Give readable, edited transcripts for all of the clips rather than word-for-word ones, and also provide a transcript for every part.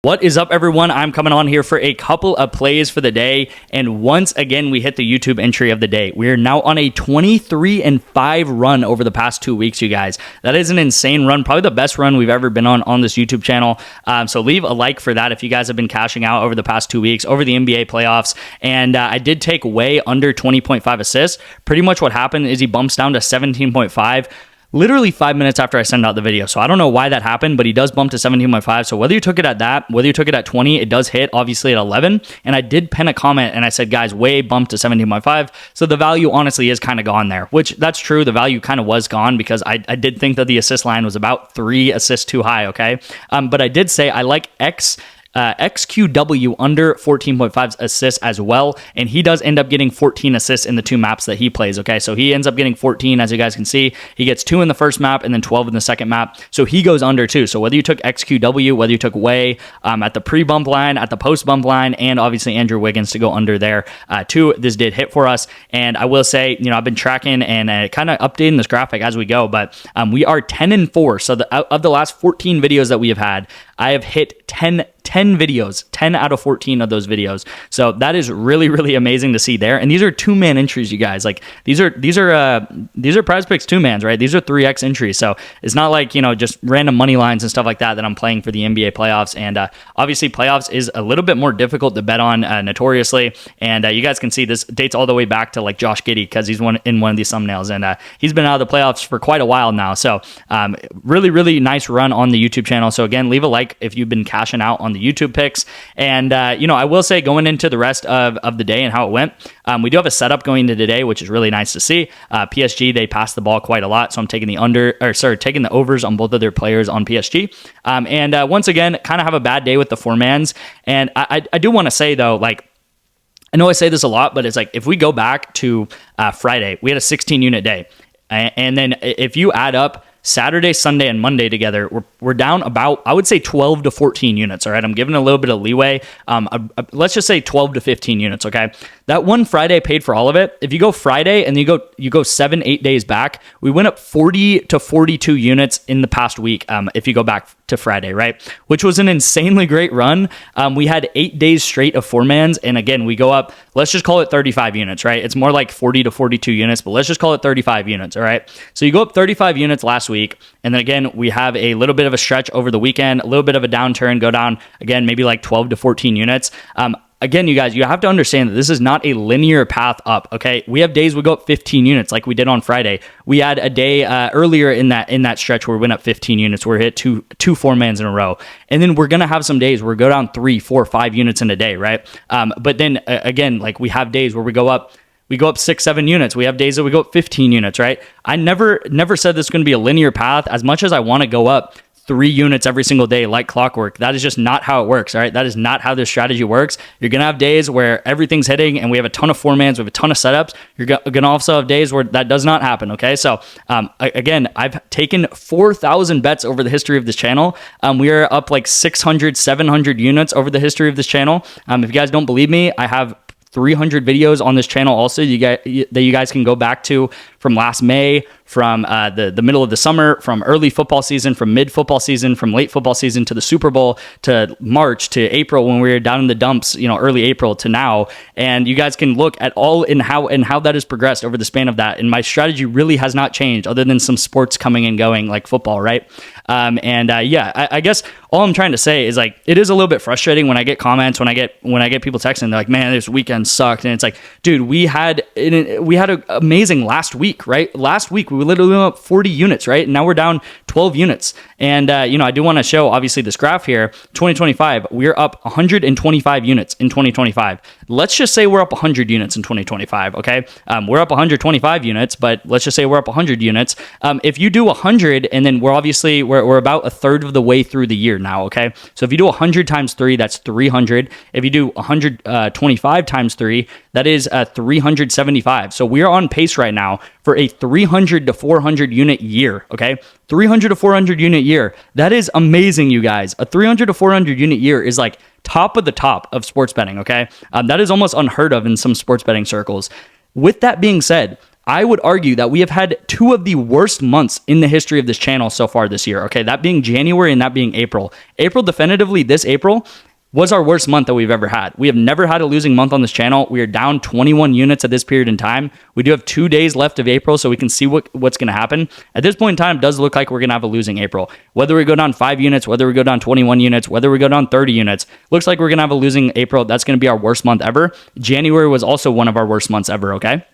What is up, everyone? I'm coming on here for a couple of plays for the day, and once again we hit the YouTube entry of the day. We are now on a 23-5 run over the past 2 weeks, you guys. That is an insane run, probably the best run we've ever been on this YouTube channel. So leave a like for that if you guys have been cashing out over the past 2 weeks over the NBA playoffs. And I did take way under 20.5 assists. Pretty much what happened is he bumps down to 17.5. Literally 5 minutes after I send out the video. So I don't know why that happened, but he does bump to 17.5. So whether you took it at that, whether you took it at 20, it does hit obviously at 11. And I did pen a comment and I said, guys, way bumped to 17.5. So the value honestly is kind of gone there, which that's true. The value kind of was gone because I did think that the assist line was about 3 assists too high. Okay. But I did say I like XQW under 14.5 assists as well, and he does end up getting 14 assists in the 2 maps that he plays. Okay, so he ends up getting 14, as you guys can see. He gets 2 in the first map and then 12 in the second map, so he goes under too. So whether you took XQW, whether you took Way at the pre-bump line, at the post-bump line, and obviously Andrew Wiggins to go under there too, this did hit for us. And I will say, you know, I've been tracking and kind of updating this graphic as we go, but we are 10-4. So of the last 14 videos that we have had, I have hit 10 videos, 10 out of 14 of those videos. So that is really, really amazing to see there. And these are 2-man entries, you guys. Like these are PrizePicks 2-mans, right? These are 3x entries. So it's not like, you know, just random money lines and stuff like that I'm playing for the NBA playoffs. And obviously playoffs is a little bit more difficult to bet on notoriously. And you guys can see this dates all the way back to like Josh Giddey because he's in one of these thumbnails, and he's been out of the playoffs for quite a while now. So really, really nice run on the YouTube channel. So again, leave a like if you've been cashing out on the YouTube picks. And you know, I will say going into the rest of the day and how it went, we do have a setup going into today, which is really nice to see. PSG, they passed the ball quite a lot, so I'm taking taking the overs on both of their players on PSG. And once again, kind of have a bad day with the 4-mans. And I do want to say though, like, I know I say this a lot, but it's like if we go back to Friday, we had a 16-unit day, and then if you add up Saturday, Sunday, and Monday together, we're down about, I would say 12 to 14 units. All right, I'm giving a little bit of leeway. Let's just say 12 to 15 units. Okay, that one Friday paid for all of it. If you go Friday and you go 7-8 days back, we went up 40 to 42 units in the past week. If you go back to Friday, right, which was an insanely great run. We had 8 days straight of 4-mans, and again, we go up. Let's just call it 35 units, right? It's more like 40 to 42 units, but let's just call it 35 units. All right, so you go up 35 units last week. And then again, we have a little bit of a stretch over the weekend, a little bit of a downturn, go down again, maybe like 12 to 14 units. Again, you guys, you have to understand that this is not a linear path up, okay? We have days we go up 15 units like we did on Friday. We had a day earlier in that stretch where we went up 15 units, where we hit two 4-mans in a row. And then we're going to have some days where we go down 3, 4, 5 units in a day, right? But then again, like we have days where we go up 6, 7 units. We have days that we go up 15 units, right? I never said this is going to be a linear path. As much as I want to go up 3 units every single day like clockwork, that is just not how it works, all right? That is not how this strategy works. You're going to have days where everything's hitting and we have a ton of 4-mans, we have a ton of setups. You're going to also have days where that does not happen, okay? So again, I've taken 4,000 bets over the history of this channel. We are up like 600, 700 units over the history of this channel. If you guys don't believe me, I have 300 videos on this channel also that you guys can go back to from last May, from the middle of the summer, from early football season, from mid football season, from late football season to the Super Bowl, to March, to April when we were down in the dumps, you know, early April to now. And you guys can look at all in how that has progressed over the span of that. And my strategy really has not changed other than some sports coming and going like football, right? I guess all I'm trying to say is like, it is a little bit frustrating when I get comments, when I get people texting, they're like, man, this weekend sucked. And it's like, dude, we had an amazing last week, right? Last week, we literally went up 40 units, right? And now we're down 12 units. And, I do want to show, obviously, this graph here. 2025, we're up 125 units in 2025. Let's just say we're up 100 units in 2025, okay? We're up 125 units, but let's just say we're up 100 units. If you do 100, and then we're about a third of the way through the year now, okay? So if you do 100 times 3, that's 300. If you do 125 times 3, that is 375. So we are on pace right now for a 300 to 400 unit year, okay? 300 to 400 unit year. That is amazing, you guys. A 300 to 400 unit year is like top of the top of sports betting, okay? That is almost unheard of in some sports betting circles. With that being said, I would argue that we have had two of the worst months in the history of this channel so far this year. Okay, that being January and that being April. April, definitively, this April was our worst month that we've ever had. We have never had a losing month on this channel. We are down 21 units at this period in time. We do have 2 days left of April, so we can see what's going to happen. At this point in time, it does look like we're going to have a losing April. Whether we go down 5 units, whether we go down 21 units, whether we go down 30 units, looks like we're going to have a losing April. That's going to be our worst month ever. January was also one of our worst months ever, okay?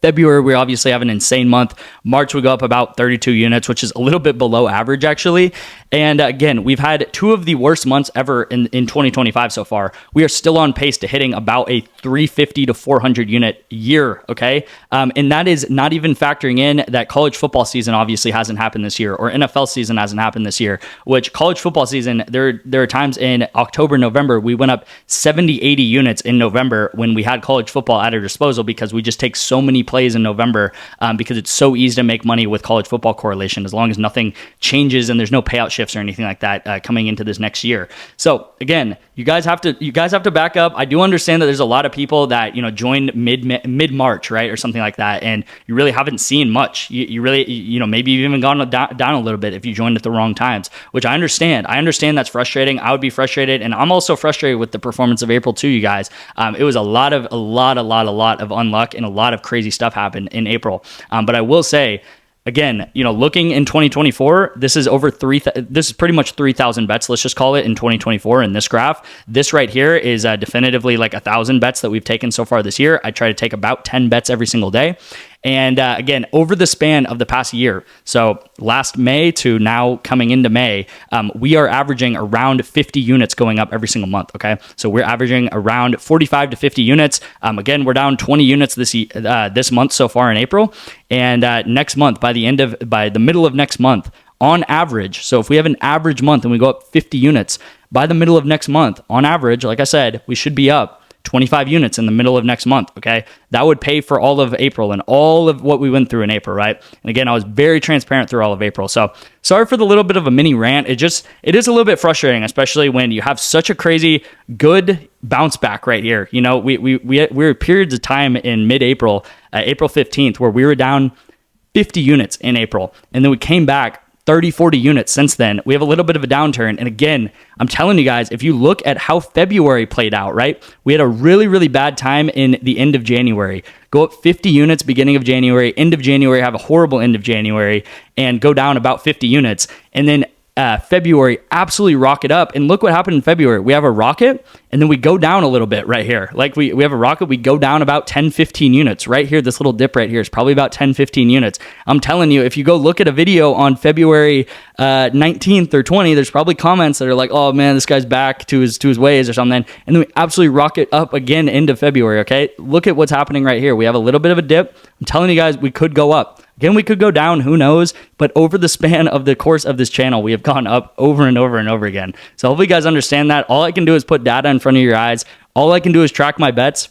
February, we obviously have an insane month. March, we go up about 32 units, which is a little bit below average, actually. And again, we've had two of the worst months ever in 2025 so far. We are still on pace to hitting about a 350 to 400 unit year, okay? And that is not even factoring in that college football season obviously hasn't happened this year, or NFL season hasn't happened this year, which college football season, there are times in October, November, we went up 70, 80 units in November when we had college football at our disposal because we just take so many plays in November because it's so easy to make money with college football correlation as long as nothing changes and there's no payout shifts or anything like that coming into this next year. So again, you guys have to back up. I do understand that there's a lot of people that joined mid March, right, or something like that, and you really haven't seen much. You really maybe you've even gone down a little bit if you joined at the wrong times, which I understand. I understand that's frustrating. I would be frustrated, and I'm also frustrated with the performance of April too, you guys. It was a lot of unluck and a lot of crazy stuff happened in April. But I will say, again, looking in 2024, this is pretty much 3,000 bets, let's just call it, in 2024 in this graph. This right here is definitively like 1,000 bets that we've taken so far this year. I try to take about 10 bets every single day. And again, over the span of the past year, so last May to now coming into May, we are averaging around 50 units going up every single month, okay? So we're averaging around 45 to 50 units. Again, we're down 20 units this month so far in April. And next month, by the middle of next month, on average, so if we have an average month and we go up 50 units, by the middle of next month, on average, like I said, we should be up 25 units in the middle of next month, okay? That would pay for all of April and all of what we went through in April, right? And again, I was very transparent through all of April. So sorry for the little bit of a mini rant. It is a little bit frustrating, especially when you have such a crazy good bounce back right here. We were periods of time in mid-April, April 15th, where we were down 50 units in April. And then we came back 30, 40 units since then. We have a little bit of a downturn. And again, I'm telling you guys, if you look at how February played out, right? We had a really, really bad time in the end of January. Go up 50 units beginning of January, end of January, have a horrible end of January, and go down about 50 units. And then February, absolutely rocket up. And look what happened in February. We have a rocket, and then we go down a little bit right here. Like we have a rocket, we go down about 10, 15 units. Right here, this little dip right here is probably about 10, 15 units. I'm telling you, if you go look at a video on February 19th or 20th, there's probably comments that are like, oh man, this guy's back to his ways or something. And then we absolutely rocket up again into February, okay? Look at what's happening right here. We have a little bit of a dip. I'm telling you guys, we could go up. Again, we could go down, who knows? But over the span of the course of this channel, we have gone up over and over and over again. So hopefully you guys understand that. All I can do is put data in front of your eyes. All I can do is track my bets.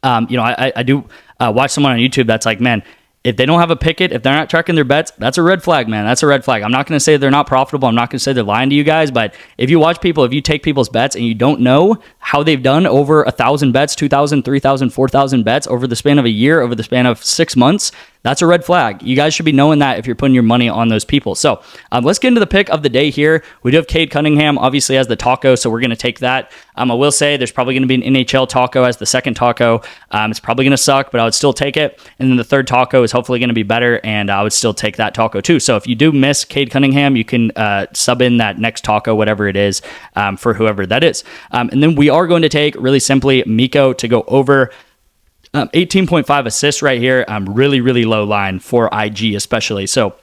I do watch someone on YouTube that's like, man, if they don't have a picket, if they're not tracking their bets, that's a red flag, man. That's a red flag. I'm not going to say they're not profitable. I'm not going to say they're lying to you guys. But if you take people's bets and you don't know how they've done over 1,000 bets, 2,000, 3,000, 4,000 bets over the span of a year, over the span of 6 months, that's a red flag. You guys should be knowing that if you're putting your money on those people. So let's get into the pick of the day here. We do have Cade Cunningham, obviously, as the taco, so we're going to take that. I will say there's probably going to be an NHL taco as the second taco. It's probably going to suck, but I would still take it. And then the third taco is hopefully going to be better, and I would still take that taco too. So if you do miss Cade Cunningham, you can sub in that next taco, whatever it is, for whoever that is. And then we are going to take, really simply, Miko to go over 18.5 assists right here. Really, really low line for IG especially. So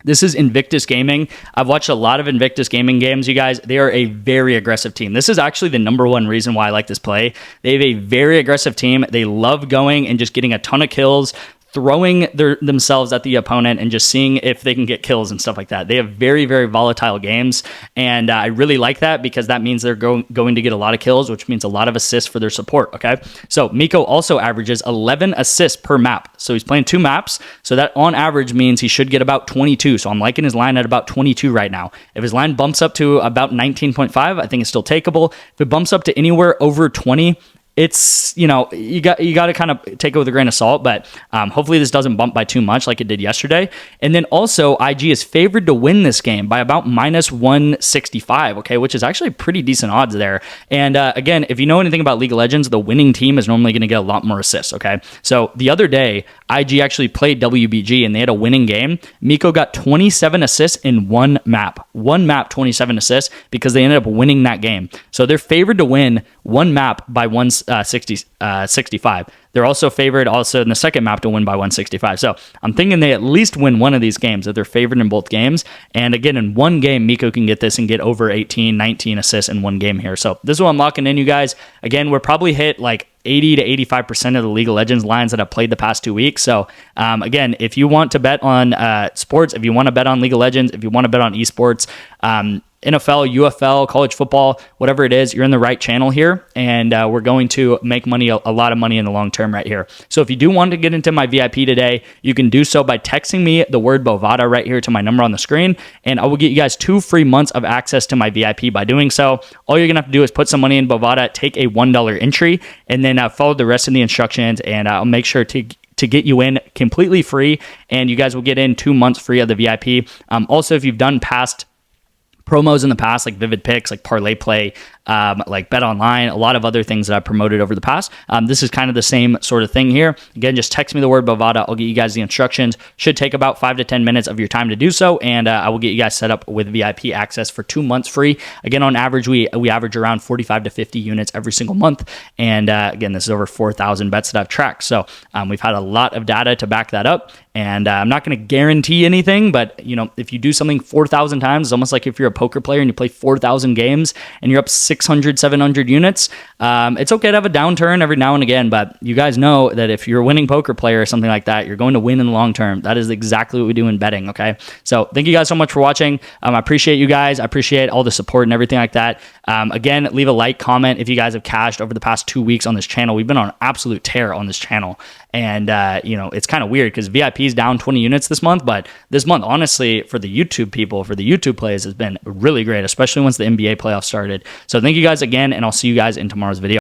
this is Invictus Gaming. I've watched a lot of Invictus Gaming games, you guys. They are a very aggressive team. This is actually the number one reason why I like this play. They have a very aggressive team. They love going and just getting a ton of kills, throwing themselves at the opponent and just seeing if they can get kills and stuff like that. They have very, very volatile games, and I really like that because that means they're going to get a lot of kills, which means a lot of assists for their support, okay? So Miko also averages 11 assists per map. So he's playing 2 maps, so that on average means he should get about 22. So I'm liking his line at about 22 right now. If his line bumps up to about 19.5, I think it's still takeable. If it bumps up to anywhere over 20, it's, you know, you got to kind of take it with a grain of salt, but hopefully this doesn't bump by too much like it did yesterday. And then also IG is favored to win this game by about -165, okay, which is actually pretty decent odds there. And again, if you know anything about League of Legends, the winning team is normally going to get a lot more assists, okay? So the other day, IG actually played WBG and they had a winning game. Miko got 27 assists in one map. One map, 27 assists, because they ended up winning that game. So they're favored to win one map by 165. They're also favored in the second map to win by 165. So I'm thinking they at least win one of these games if they're favored in both games. And again, in one game, Miko can get this and get over 18, 19 assists in one game here. So this is what I'm locking in, you guys. Again, we're probably hit like 80 to 85% of the League of Legends lines that I've played the past 2 weeks. So again, if you want to bet on sports, if you want to bet on League of Legends, if you want to bet on esports, NFL, UFL, college football, whatever it is, you're in the right channel here, and we're going to make money, a lot of money in the long term right here. So if you do want to get into my VIP today, you can do so by texting me the word Bovada right here to my number on the screen, and I will get you guys 2 free months of access to my VIP by doing so. All you're going to have to do is put some money in Bovada, take a $1 entry, and then follow the rest of the instructions, and I'll make sure to get you in completely free, and you guys will get in 2 months free of the VIP. Also, if you've done past promos in the past, like Vivid Picks, like Parlay Play, like Bet Online, a lot of other things that I've promoted over the past. This is kind of the same sort of thing here. Again, just text me the word Bovada. I'll get you guys the instructions. Should take about 5 to 10 minutes of your time to do so, and I will get you guys set up with VIP access for 2 months free. Again, on average, we average around 45 to 50 units every single month, and again, this is over 4,000 bets that I've tracked. So we've had a lot of data to back that up, and I'm not going to guarantee anything, but you know, if you do something 4,000 times, it's almost like if you're a poker player and you play 4,000 games and you're up 600, 700 units. It's okay to have a downturn every now and again, but you guys know that if you're a winning poker player or something like that, you're going to win in the long term. That is exactly what we do in betting, okay? So thank you guys so much for watching. I appreciate you guys. I appreciate all the support and everything like that. Again, leave a like, comment if you guys have cashed over the past 2 weeks on this channel. We've been on an absolute tear on this channel. And, you know, it's kind of weird because VIP is down 20 units this month, but this month, honestly, for the YouTube people, for the YouTube plays, has been really great, especially once the NBA playoffs started. So thank you guys again, and I'll see you guys in tomorrow's video.